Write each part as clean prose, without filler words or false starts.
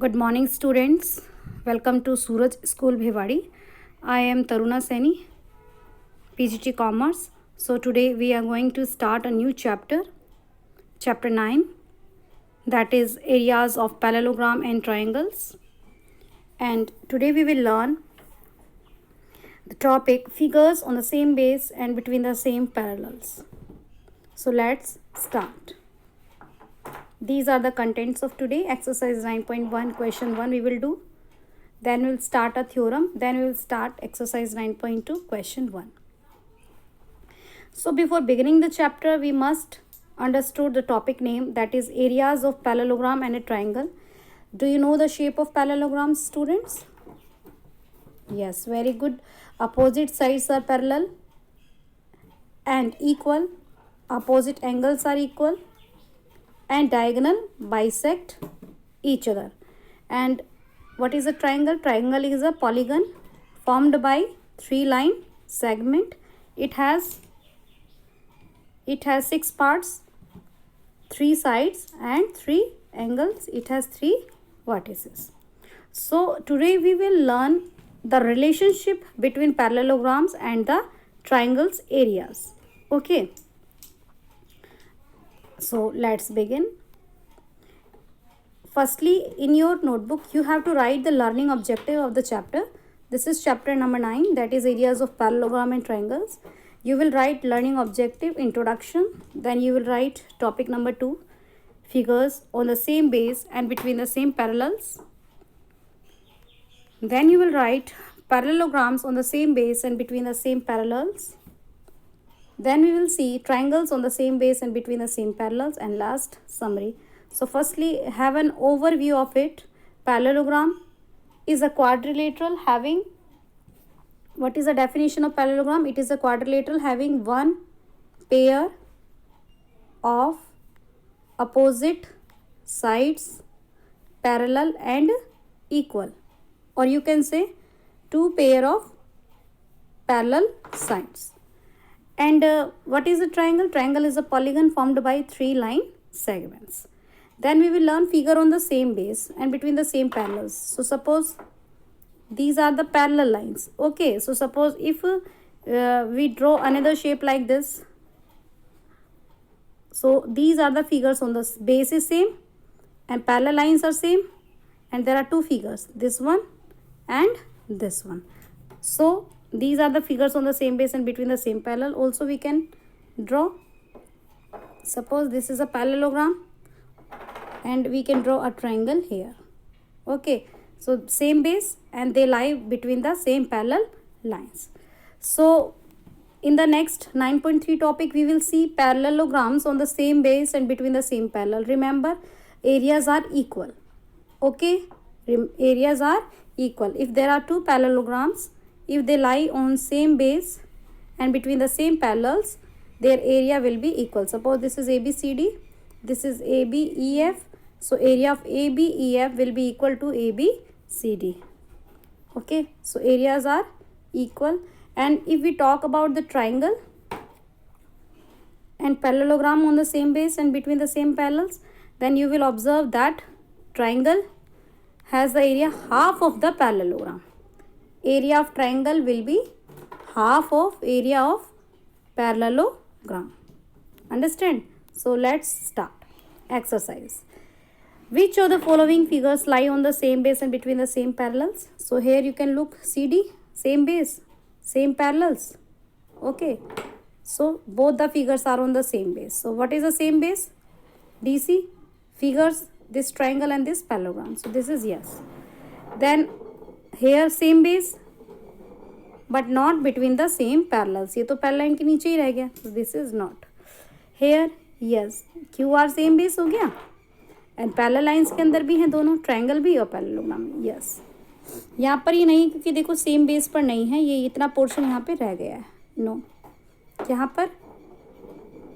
Good morning, students. Welcome to Suraj School Bhiwadi. I am Taruna Saini, PGT Commerce. So today we are going to start a new chapter, chapter 9, that is areas of parallelogram and triangles. And today we will learn the topic figures on the same base and between the same parallels. So let's start. These are the contents of today. Exercise 9.1, question 1 we will do. Then we will start a theorem. Then we will start exercise 9.2, question 1. So before beginning the chapter, we must understood the topic name, that is areas of parallelogram and a triangle. Do you know the shape of parallelograms, students? Yes, very good. Opposite sides are parallel and equal. Opposite angles are equal and diagonal bisect each other. And what is a triangle? Triangle is a polygon formed by 3 line segment. It has 6 parts, 3 sides and 3 angles. It has 3 vertices. So today we will learn the relationship between parallelograms and the triangles areas. Okay. So let's begin. Firstly, in your notebook, you have to write the learning objective of the chapter. This is chapter number 9, that is areas of parallelogram and triangles. You will write learning objective, introduction. Then you will write topic number 2, figures on the same base and between the same parallels. Then you will write parallelograms on the same base and between the same parallels. Then we will see triangles on the same base and between the same parallels, and last, summary. So firstly, have an overview of it. Parallelogram is a quadrilateral having, what is the definition of parallelogram? It is a quadrilateral having one pair of opposite sides parallel and equal, or you can say 2 pair of parallel sides. And what is a triangle? Triangle is a polygon formed by 3 line segments. Then we will learn figure on the same base and between the same parallels. So suppose these are the parallel lines. Okay, so suppose if we draw another shape like this. So these are the figures on the base is same and parallel lines are same, and there are 2 figures, this one and this one. So these are the figures on the same base and between the same parallel. Also we can draw, suppose this is a parallelogram and we can draw a triangle here. Okay, so same base and they lie between the same parallel lines. So in the next 9.3 topic, we will see parallelograms on the same base and between the same parallel. Remember, areas are equal. Okay, areas are equal. If there are 2 parallelograms, if they lie on same base and between the same parallels, their area will be equal. Suppose this is ABCD, this is ABEF. So area of ABEF will be equal to ABCD. Okay, so areas are equal. And if we talk about the triangle and parallelogram on the same base and between the same parallels, then you will observe that triangle has the area half of the parallelogram. Area of triangle will be half of area of parallelogram. Understand? So let's start. Exercise. Which of the following figures lie on the same base and between the same parallels? So here you can look CD, same base, same parallels. Okay. So both the figures are on the same base. So what is the same base? DC figures, this triangle and this parallelogram. So this is yes. Then here same base but not between the same parallels. ये तो parallel line के नीचे ही रह गया. So this is not. Here yes, QR same base हो गया and parallel lines के अंदर भी हैं दोनों, triangle भी और parallelogram भी. Yes. यहाँ पर ये नहीं, क्योंकि देखो सेम बेस पर नहीं है, ये इतना पोर्शन यहाँ पे रह गया है. नो, यहाँ पर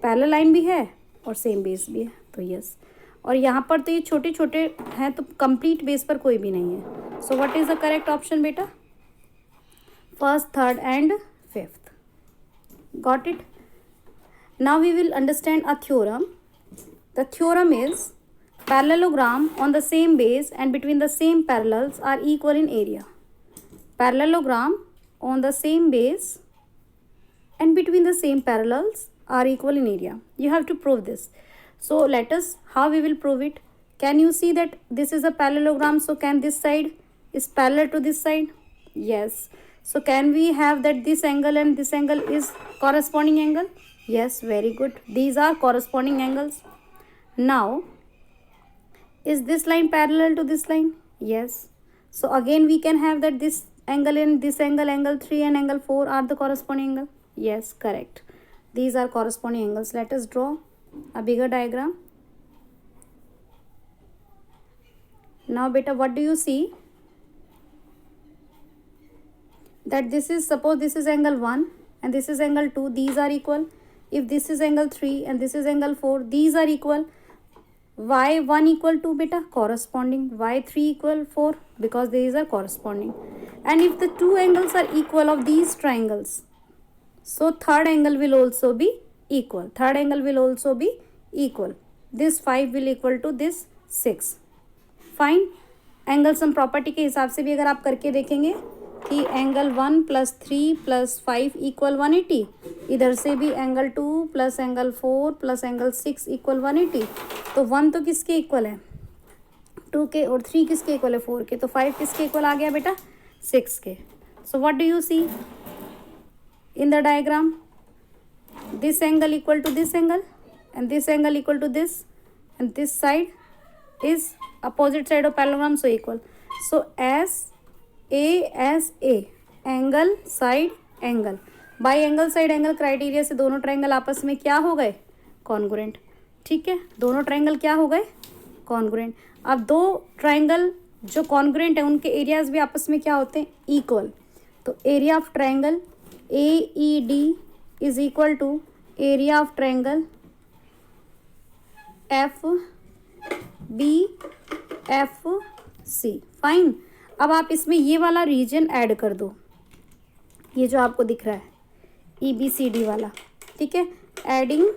पैरेलल लाइन भी है और सेम बेस भी है, तो यस. और यहाँ पर तो ये छोटे छोटे हैं, तो कंप्लीट बेस पर कोई भी नहीं है. So what is the correct option बेटा? First, third and fifth. Got it? Now we will understand a theorem. The theorem is parallelogram on the same base and between the same parallels are equal in area. Parallelogram on the same base and between the same parallels are equal in area. You have to prove this. So let us, how we will prove it? Can you see that this is a parallelogram? So can this side is parallel to this side? Yes. So can we have that this angle and this angle is corresponding angle? Yes, very good. These are corresponding angles. Now, is this line parallel to this line? Yes. So again we can have that this angle and this angle, angle 3 and angle 4 are the corresponding angle. Yes, correct. These are corresponding angles. Let us draw a bigger diagram. Now beta, what do you see? That this is, suppose this is angle 1 and this is angle 2, these are equal. If this is angle 3 and this is angle 4, these are equal. Why 1 equal to beta? Corresponding. Why 3 equal 4? Because these are corresponding. And if the two angles are equal of these triangles, so third angle will also be equal. Third angle will also be equal. This 5 will equal to this 6. Fine. Angle sum property के हिसाब से भी अगर आप करके देखेंगे कि angle 1 + 3 + 5 = 180, इधर से भी एंगल 2 + एंगल 4 + एंगल 6 = 180. तो 1 तो किसके इक्वल है? 2 के, और 3 किसके इक्वल है? 4 के. तो 5 किसके इक्वल आ गया बेटा? 6 के. So what do you see in the diagram? This angle equal to this angle and this angle equal to this and this side is opposite side of parallelogram, so equal. So as A angle side angle by angle side angle criteria से दोनों triangle आपस में क्या हो गए? Congruent. ठीक है, दोनों ट्रायंगल क्या हो गए? कॉन्ग्रुएंट. अब दो ट्रायंगल जो कॉन्ग्रुएंट है उनके एरियाज भी आपस में क्या होते हैं? इक्वल. तो area of triangle AED is equal to area of triangle FBFC. Fine. अब आप इसमें ये वाला रीजन ऐड कर दो, ये जो आपको दिख रहा है EBCD वाला. ठीक है, एडिंग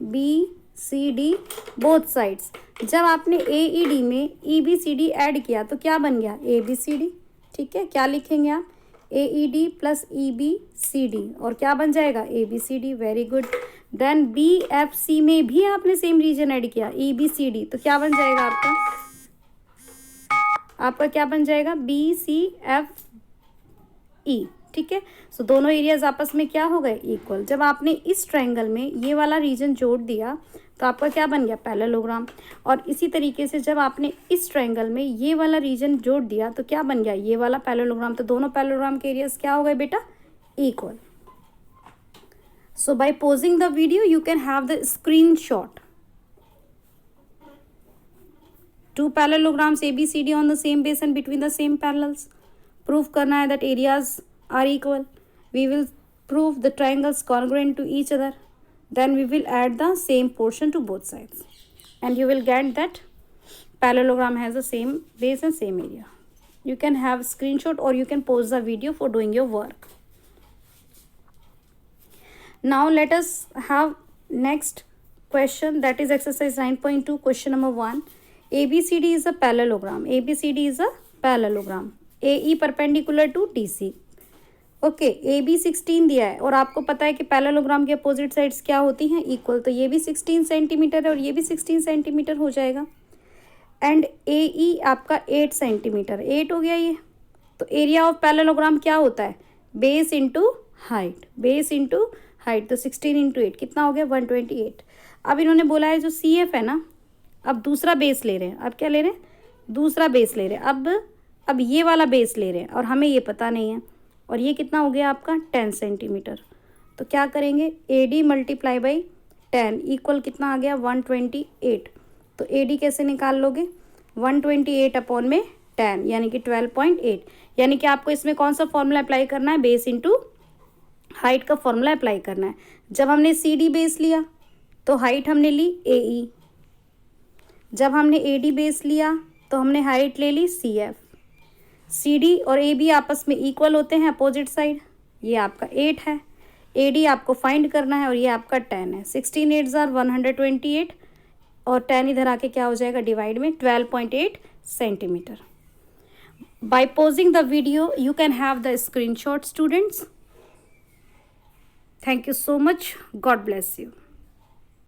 EBCD बोथ साइड्स. जब आपने AED में EBCD ऐड किया तो क्या बन गया? ABCD. ठीक है, क्या लिखेंगे आप? AED + EBCD और क्या बन जाएगा? ABCD. Very good. Then BFC में भी आपने सेम रीजन ऐड किया EBCD, तो क्या बन जाएगा आपका? आपका क्या बन जाएगा? BCFE. ठीक है, सो दोनों एरियाज आपस में क्या हो गए? इक्वल. जब आपने इस ट्रायंगल में ये वाला रीजन जोड़ दिया तो आपका क्या बन गया? पैरेललोग्राम. और इसी तरीके से जब आपने इस ट्रायंगल में ये वाला रीजन जोड़ दिया तो क्या बन गया? ये वाला पैरेललोग्राम. तो दोनों पैरेललोग्राम के एरियाज क्या हो गए बेटा? Equal. So by pausing the video, you can have the screenshot. Two parallelograms ABCD on the same base and between the same parallels. Proof करना है that areas are equal. We will prove the triangles congruent to each other. Then we will add the same portion to both sides. And you will get that parallelogram has the same base and same area. You can have screenshot or you can pause the video for doing your work. Now let us have next question, that is exercise 9.2 question number 1. ABCD is a parallelogram. ABCD is a parallelogram. AE perpendicular to DC. Okay, AB 16 दिया है और आपको पता है कि parallelogram के opposite sides क्या होती हैं? इक्वल. तो ये भी 16 सेंटीमीटर है और ये भी 16 सेंटीमीटर हो जाएगा. एंड AE आपका 8 सेंटीमीटर, 8 हो गया ये. तो एरिया ऑफ पैरेललोग्राम क्या होता है? Base into height. Base into height. तो 16 इंटू 8 कितना हो गया? 128. अब इन्होंने बोला है जो CF है ना, अब दूसरा बेस ले रहे हैं. अब क्या ले रहे हैं? दूसरा बेस ले रहे हैं. अब ये वाला बेस ले रहे हैं और हमें ये पता नहीं है. और ये कितना हो गया आपका? 10 सेंटीमीटर. तो क्या करेंगे? AD × 10 इक्वल कितना आ गया? 128. तो AD कैसे निकाल लोगे? 128/10 यानी कि 12.8. यानी कि आपको इसमें कौन सा फॉर्मूला अप्लाई करना है? बेस इंटू हाइट का फॉर्मूला अप्लाई करना है. जब हमने CD बेस लिया तो हाइट हमने ली AE. जब हमने AD बेस लिया तो हमने हाइट ले ली CF. CD और AB आपस में इक्वल होते हैं अपोजिट साइड. ये आपका 8 है. AD आपको फाइंड करना है और ये आपका 10 है. 16 8 = 128. और 10 इधर आके क्या हो जाएगा डिवाइड में 12.8 centimetre. By pausing the video, you can have the screenshot, students. Thank you so much. God bless you.